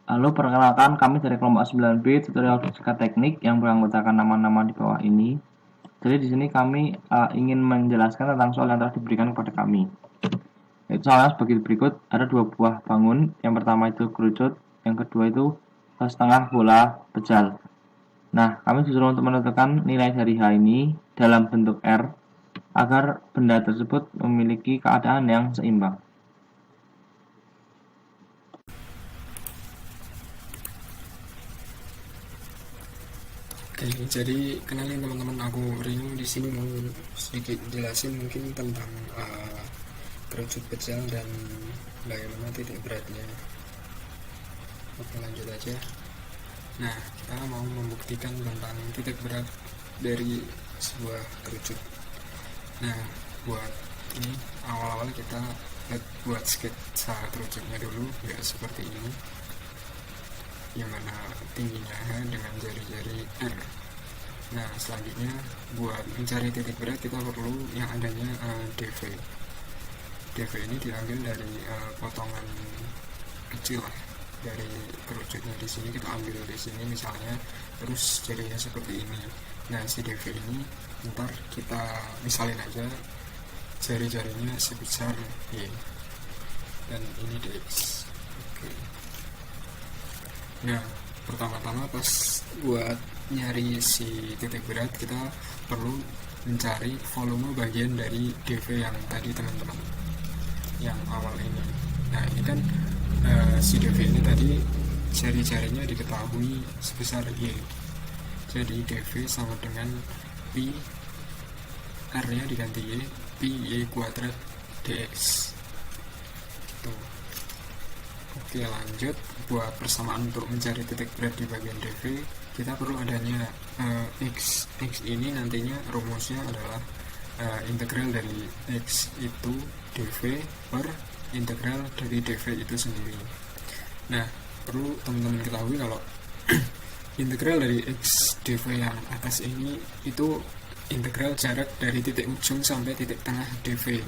Halo, perkenalkan kami dari kelompok 9B tutorial fisika teknik yang beranggotakan nama-nama di bawah ini. Jadi di sini kami ingin menjelaskan tentang soal yang telah diberikan kepada kami. Itu soalnya sebagai berikut, ada dua buah bangun. Yang pertama itu kerucut, yang kedua itu setengah bola pejal. Nah, kami disuruh untuk menentukan nilai dari H ini dalam bentuk R agar benda tersebut memiliki keadaan yang seimbang. Oke, jadi kenalin teman-teman, aku Rino. Di sini mau sedikit jelasin mungkin tentang kerucut pecel dan bagaimana titik beratnya. Oke, lanjut aja. Nah, kita mau membuktikan tentang titik berat dari sebuah kerucut. Nah, buat ini awal-awal kita buat sketsa kerucutnya dulu, ya seperti ini, yang mana tingginya H dengan jari-jari R. Nah, selanjutnya buat mencari titik berat kita perlu yang adanya dv. dv ini diambil dari potongan kecil lah dari kerucutnya. Di sini kita ambil di sini misalnya, terus jarinya seperti ini. Nah, si dv ini ntar kita misalin aja jari-jarinya sebesar Y dan ini dx. Oke. Nah, pertama-tama pas buat nyari si titik berat kita perlu mencari volume bagian dari dv yang tadi teman-teman, yang awal ini. Nah, ini kan si dv ini tadi jari-jarinya diketahui sebesar Y, jadi dv sama dengan pi, r nya diganti Y, pi Y kuadrat dx. Tuh. Oke, lanjut. Buat persamaan untuk mencari titik berat di bagian dv, kita perlu adanya x. X ini nantinya rumusnya adalah integral dari x itu dv per integral dari dv itu sendiri. Nah, perlu teman-teman ketahui kalau integral dari x dv yang atas ini itu integral jarak dari titik ujung sampai titik tengah dv,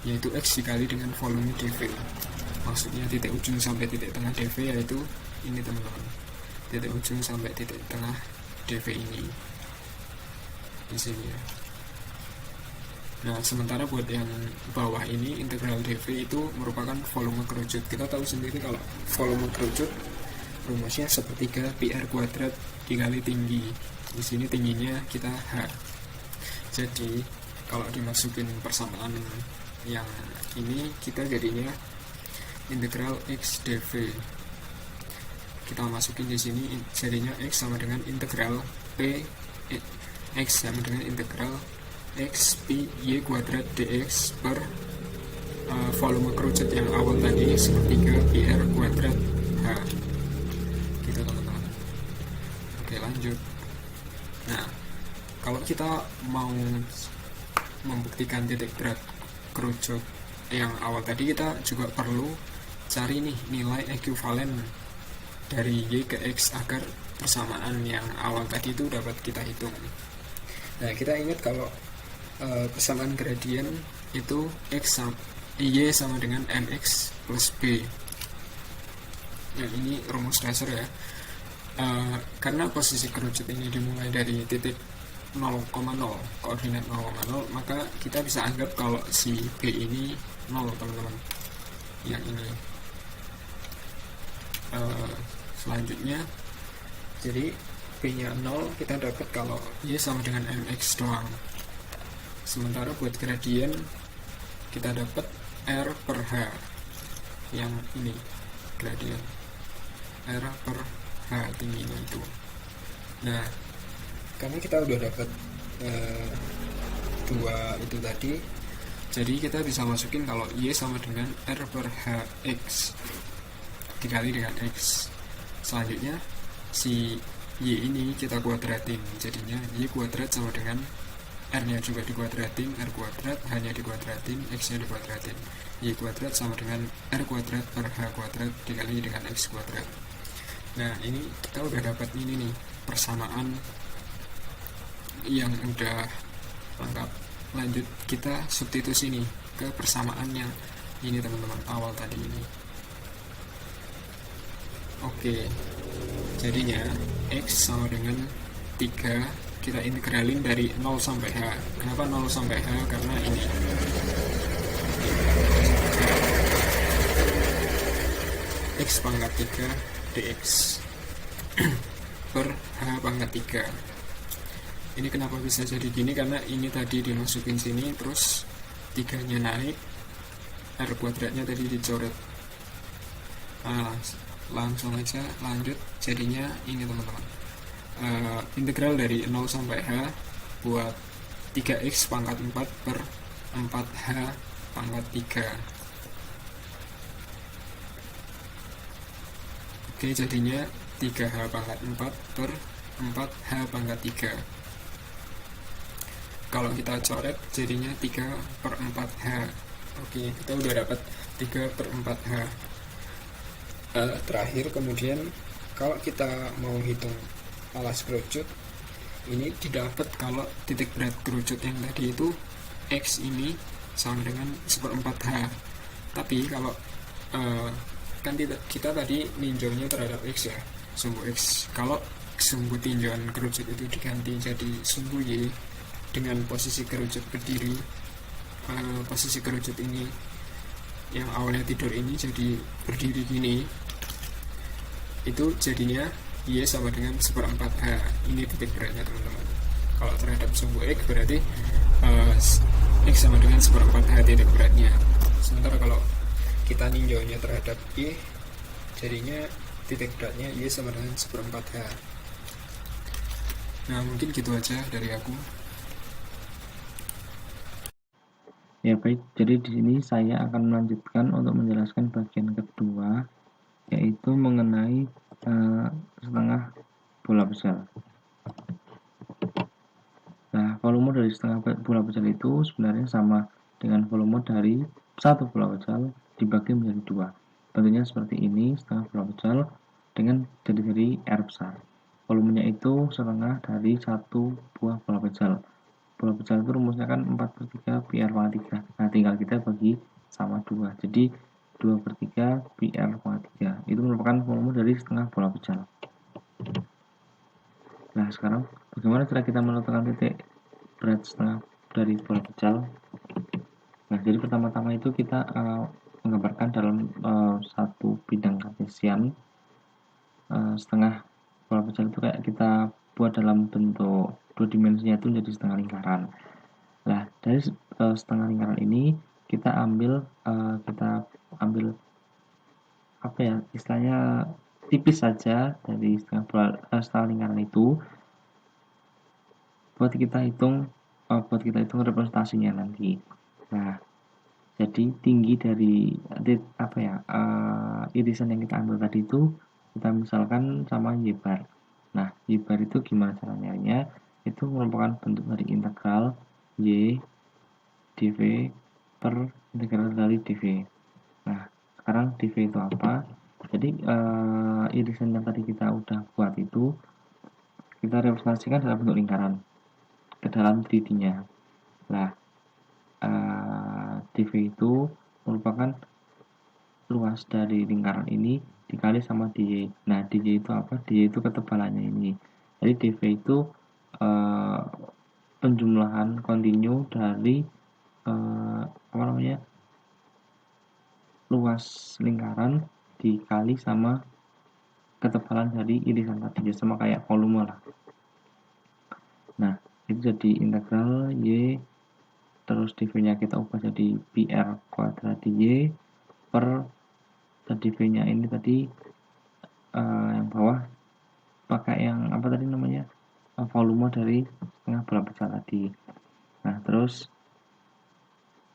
yaitu x dikali dengan volume dv. Maksudnya titik ujung sampai titik tengah dv yaitu ini teman-teman, titik ujung sampai titik tengah dv ini di sini ya. Nah, sementara buat yang bawah ini integral dv itu merupakan volume kerucut. Kita tahu sendiri kalau volume kerucut rumusnya sepertiga pi r kuadrat dikali tinggi. Di sini tingginya kita h. Jadi kalau dimasukin persamaan yang ini, kita jadinya integral x dv. Kita masukin di sini jadinya x sama dengan integral p x sama dengan integral x pi y kuadrat dx per volume kerucut yang awal tadi sepertiga pi r kuadrat h. Gitu teman-teman. Oke, lanjut. Nah, kalau kita mau membuktikan titik berat kerucut yang awal tadi, kita juga perlu cari nih nilai ekuivalen dari Y ke X agar persamaan yang awal tadi itu dapat kita hitung. Nah, kita ingat kalau persamaan gradien itu Y sama dengan mx plus B. Nah, ini rumus dasar ya. Karena posisi kerucut ini dimulai dari titik 0,0, koordinat 0,0, maka kita bisa anggap kalau si B ini 0 teman-teman, yang ini. Selanjutnya, jadi P nya 0 kita dapat kalau Y sama dengan mx doang. Sementara buat gradien kita dapat R per H, yang ini gradien R per H tingginya itu. Nah, karena kita udah dapat dua itu tadi, jadi kita bisa masukin kalau Y sama dengan R per Hx dikali dengan X. Selanjutnya si Y ini kita kuadratin, jadinya Y kuadrat sama dengan R nya juga dikuadratin, R kuadrat, H nya dikuadratin, X nya dikuadratin. Y kuadrat sama dengan R kuadrat per H kuadrat dikali dengan X kuadrat. Nah, ini kita udah dapat ini nih, persamaan yang udah lengkap. Lanjut, kita substitusi nih ke persamaan yang ini teman-teman, awal tadi ini. Oke, jadinya X sama dengan 3, kita integralin dari 0 sampai H. Kenapa 0 sampai H? Karena ini X pangkat 3 dx per H pangkat 3. Ini kenapa bisa jadi gini? Karena ini tadi dimasukin sini, terus 3-nya naik, R kuadratnya tadi dicoret. Langsung aja lanjut, jadinya ini teman-teman. Integral dari 0 sampai H buat 3x pangkat 4 per 4h pangkat 3. Oke, jadinya 3h pangkat 4 per 4h pangkat 3. Kalau kita coret jadinya 3 per 4h. Oke, kita udah dapat 3 per 4h. Terakhir kemudian kalau kita mau hitung alas kerucut, ini didapat kalau titik berat kerucut yang tadi itu X ini sama dengan 1/4H. Tapi kalau kan kita tadi ninjaunya terhadap X ya, sumbu X. Kalau sumbu tinjauan kerucut itu diganti jadi sumbu Y dengan posisi kerucut berdiri, posisi kerucut ini yang awalnya tidur ini jadi berdiri gini, itu jadinya Y sama dengan 1/4H. Ini titik beratnya teman-teman. Kalau terhadap sumbu X berarti X sama dengan 1/4H titik beratnya. Sementara kalau kita ninjaunya terhadap Y, jadinya titik beratnya Y sama dengan 1/4H. Nah, mungkin gitu aja dari aku. Ya baik, jadi di sini saya akan melanjutkan untuk menjelaskan bagian kedua, yaitu mengenai setengah bola besar. Nah, volume dari setengah bola besar itu sebenarnya sama dengan volume dari satu bola besar dibagi menjadi dua. Bentuknya seperti ini, setengah bola besar dengan jari-jari R besar. Volumenya itu setengah dari satu buah bola besar. Bola besar itu rumusnya kan 4/3 pi R pangkat 3. Nah, tinggal kita bagi sama 2. Jadi 2/3 pi R pangkat 3. Itu merupakan volume dari setengah bola besar. Nah, sekarang bagaimana cara kita menentukan titik berat setengah dari bola besar? Nah, jadi pertama-tama itu kita menggambarkan dalam satu bidang kartesian. Setengah bola besar itu kayak kita buat dalam bentuk dua dimensinya itu menjadi setengah lingkaran. Nah, dari setengah lingkaran ini kita ambil apa ya, istilahnya tipis saja dari setengah lingkaran itu buat kita hitung representasinya nanti. Nah, jadi tinggi dari irisan yang kita ambil tadi itu kita misalkan sama Y bar. Nah, Y bar itu gimana cara nyarinya? Itu merupakan bentuk dari integral Y dV per integral dari dV. Nah, sekarang dV itu apa? Jadi irisan yang tadi kita udah buat itu kita representasikan dalam bentuk lingkaran ke dalam 3D-nya. Nah, dV itu merupakan luas dari lingkaran ini dikali sama dy. Nah, dy itu apa? Dy itu ketebalannya ini. Jadi dV itu penjumlahan kontinu dari luas lingkaran dikali sama ketebalan dari irisan tadi, sama kayak volume lah. Nah, itu jadi integral Y, terus dV-nya kita ubah jadi pi R kuadrat dy per dV-nya ini tadi yang bawah pakai yang apa tadi namanya, volume dari setengah bola besar tadi. Nah, terus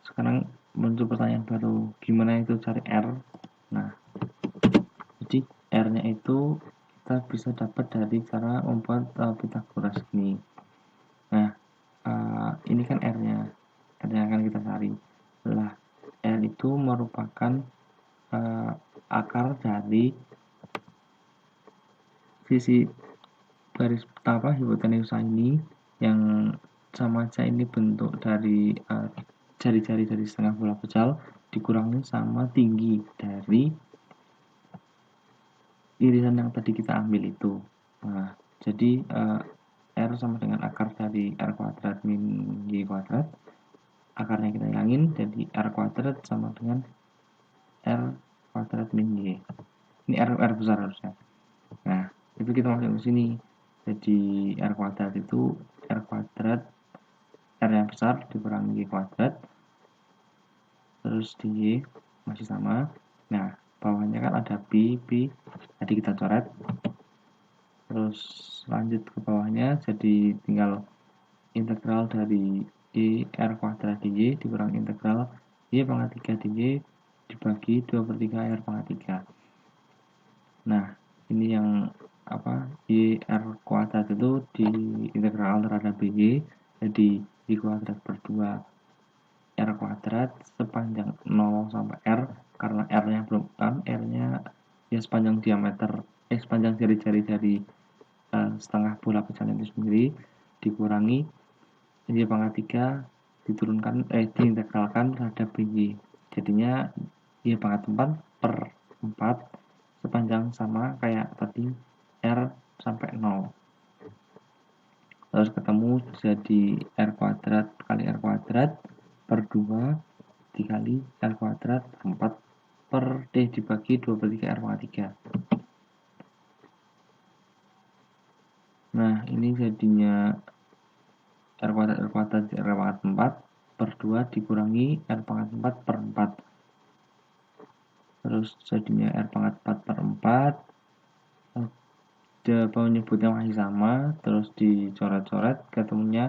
sekarang muncul pertanyaan baru, gimana itu cari R? Nah, jadi R-nya itu kita bisa dapat dari cara membuat Pythagoras ini. Nah, ini kan R-nya akan kita cari. Lah, R itu merupakan akar dari sisi garis hipotenusa ini yang sama aja ini bentuk dari jari-jari dari setengah bola besar dikurangi sama tinggi dari irisan yang tadi kita ambil itu. Nah, jadi R sama dengan akar dari R kuadrat min Y kuadrat. Akarnya kita hilangin, jadi R kuadrat sama dengan R kuadrat min Y. Ini R besar harusnya. Nah, itu kita masuk ke sini. Jadi R kuadrat itu R kuadrat, R yang besar dikurangi Y kuadrat, terus di Y masih sama. Nah, bawahnya kan ada B tadi kita coret. Terus lanjut ke bawahnya, jadi tinggal integral dari Y R kuadrat dy dikurang integral Y pangkat 3 dy dibagi 2/3 R pangkat 3. Nah, ini yang Y R kuadrat itu di integral terhadap dy, jadi Y kuadrat per 2 R kuadrat sepanjang 0 sampai R, karena R nya belum R nya ya sepanjang diameter sepanjang jari-jari dari setengah bola pecahan itu sendiri, dikurangi Y pangkat 3 diturunkan diintegralkan terhadap BY, jadinya Y pangkat 4 per 4 sepanjang sama kayak tadi R sampai 0, terus ketemu jadi R kuadrat kali R kuadrat per 2 dikali R kuadrat 4 per dibagi 2/3 R pangkat 3. Nah, ini jadinya R kuadrat pangkat 4 per 2 dikurangi R pangkat 4 per 4. Terus jadinya R pangkat 4 per 4. Penyebutnya masih sama, terus dicoret-coret, ketemunya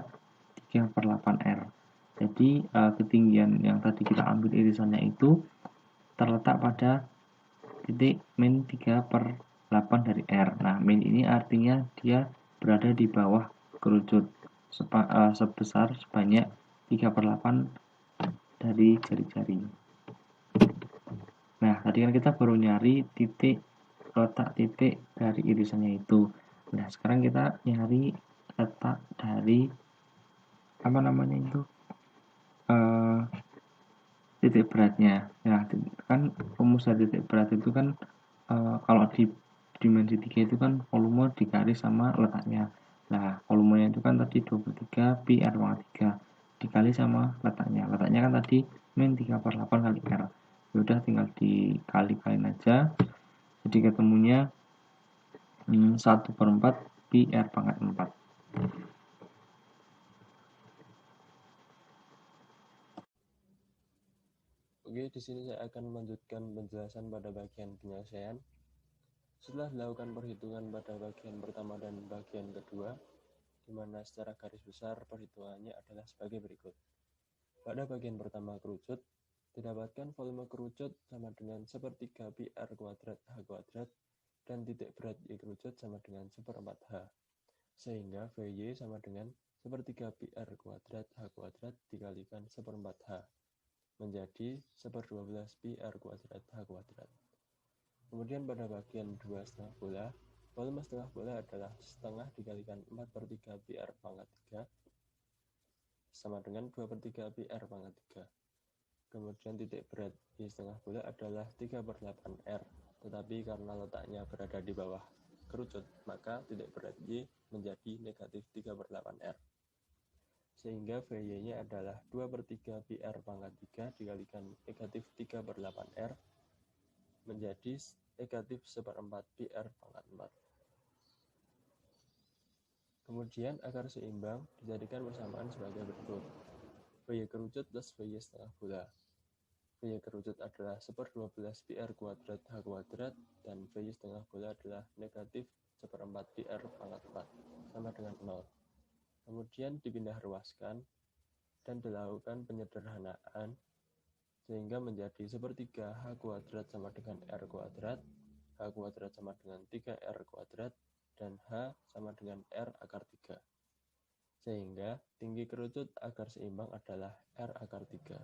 3/8R. Jadi ketinggian yang tadi kita ambil irisannya itu terletak pada titik min 3/8 dari R. Nah, min ini artinya dia berada di bawah kerucut sebesar sebanyak 3/8 dari jari-jari. Nah, tadi kan kita baru nyari letak titik dari irisannya itu. Nah, sekarang kita nyari letak dari titik beratnya. Nah, kan rumus dari titik berat itu kan kalau di dimensi 3 itu kan volume dikali sama letaknya. Nah, volumenya itu kan tadi 23 pi R pangkat 3 dikali sama letaknya. Letaknya kan tadi min 3/8 kali R. Yaudah tinggal dikali-kaliin aja. Jadi ketemunya 1/4 pi R pangkat 4. Oke, di sini saya akan melanjutkan penjelasan pada bagian penyelesaian. Setelah dilakukan perhitungan pada bagian pertama dan bagian kedua, di mana secara garis besar perhitungannya adalah sebagai berikut. Pada bagian pertama kerucut, didapatkan volume kerucut sama dengan 1/3 pi R kuadrat H kuadrat dan titik berat Y kerucut sama dengan 1/4 H. Sehingga VY sama dengan 1/3 pi R kuadrat H kuadrat dikalikan 1/4 H. Menjadi 1/12 pi R kuadrat H kuadrat. Kemudian pada bagian 2 setengah bola, volume setengah bola adalah setengah dikalikan 4/3 pi R pangkat 3 sama dengan 2/3 pi R pangkat 3. Kemudian titik berat Y setengah bola adalah 3/8 R, tetapi karena letaknya berada di bawah kerucut, maka titik berat Y menjadi negatif 3/8 R. Sehingga VY-nya adalah 2/3 pi R pangkat 3 dikalikan negatif 3/8 R menjadi negatif 1/4 pi R pangkat 4. Kemudian akar seimbang dijadikan persamaan sebagai berikut. VY kerucut plus VY setengah bola. VY kerucut adalah 1/12 pi R kuadrat H kuadrat dan VY setengah bola adalah negatif 1/4 pi R pangkat 4 sama dengan 0. Kemudian dipindah ruaskan dan dilakukan penyederhanaan sehingga menjadi 1/3 H kuadrat sama dengan R kuadrat, H kuadrat sama dengan 3R kuadrat, dan H sama dengan R akar 3. Sehingga tinggi kerucut akar seimbang adalah R akar 3.